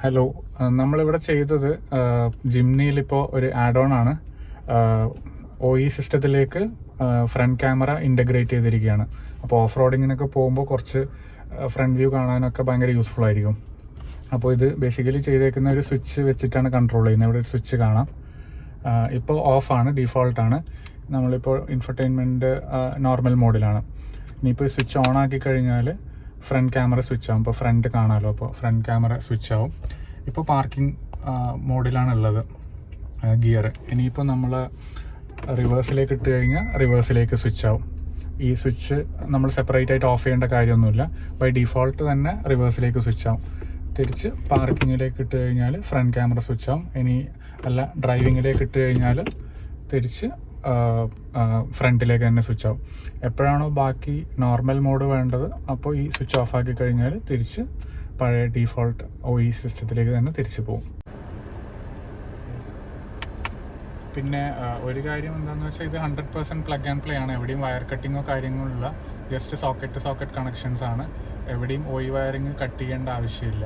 Hello, നമ്മളിവിടെ ചെയ്തത് ജിംനിയിൽ ഇപ്പോൾ ഒരു ആഡ് ഓൺ ആണ്. OE സിസ്റ്റത്തിലേക്ക് ഫ്രണ്ട് ക്യാമറ ഇൻ്റഗ്രേറ്റ് ചെയ്തിരിക്കുകയാണ്. അപ്പോൾ ഓഫ് റോഡിങ്ങിനൊക്കെ പോകുമ്പോൾ കുറച്ച് ഫ്രണ്ട് വ്യൂ കാണാനൊക്കെ ഭയങ്കര യൂസ്ഫുൾ ആയിരിക്കും. അപ്പോൾ ഇത് ബേസിക്കലി ചെയ്തേക്കുന്ന ഒരു സ്വിച്ച് വെച്ചിട്ടാണ് കൺട്രോൾ ചെയ്യുന്നത്. ഇവിടെ ഒരു സ്വിച്ച് കാണാം. ഇപ്പോൾ ഓഫാണ്, ഡീഫോൾട്ടാണ്. നമ്മളിപ്പോൾ ഇൻഫർടൈൻമെൻറ്റ് നോർമൽ മോഡിലാണ്. ഇനിയിപ്പോൾ സ്വിച്ച് ഓൺ ആക്കി കഴിഞ്ഞാൽ ഫ്രണ്ട് ക്യാമറ സ്വിച്ച് ആവും. ഇപ്പോൾ ഫ്രണ്ട് കാണാമല്ലോ, അപ്പോൾ ഫ്രണ്ട് ക്യാമറ സ്വിച്ച് ആവും. ഇപ്പോൾ പാർക്കിംഗ് മോഡിലാണുള്ളത് ഗിയർ. ഇനിയിപ്പോൾ നമ്മൾ റിവേഴ്സിലേക്ക് ഇട്ട് കഴിഞ്ഞാൽ റിവേഴ്സിലേക്ക് സ്വിച്ച് ആവും. ഈ സ്വിച്ച് നമ്മൾ സെപ്പറേറ്റ് ആയിട്ട് ഓഫ് ചെയ്യേണ്ട കാര്യമൊന്നുമില്ല. ബൈ ഡീഫോൾട്ട് തന്നെ റിവേഴ്സിലേക്ക് സ്വിച്ച് ആവും. തിരിച്ച് പാർക്കിങ്ങിലേക്ക് ഇട്ട് കഴിഞ്ഞാൽ ഫ്രണ്ട് ക്യാമറ സ്വിച്ച് ആവും. ഇനി അല്ല ഡ്രൈവിങ്ങിലേക്ക് ഇട്ട് കഴിഞ്ഞാൽ തിരിച്ച് ഫ്രണ്ടിലേക്ക് തന്നെ സ്വിച്ച് ആവും. എപ്പോഴാണോ ബാക്കി നോർമൽ മോഡ് വേണ്ടത് അപ്പോൾ ഈ സ്വിച്ച് ഓഫ് ആക്കി കഴിഞ്ഞാൽ തിരിച്ച് പഴയ ഡീഫോൾട്ട് OE സിസ്റ്റത്തിലേക്ക് തന്നെ തിരിച്ചു പോകും. പിന്നെ ഒരു കാര്യം എന്താണെന്ന് വെച്ചാൽ ഇത് 100% പ്ലഗ് ആൻഡ് പ്ലേ ആണ്. എവിടെയും വയർ കട്ടിങ്ങോ കാര്യങ്ങളില്ല. Just socket to socket connections ആണ്. എവിടെയും OE വയറിങ് കട്ട് ചെയ്യേണ്ട ആവശ്യമില്ല.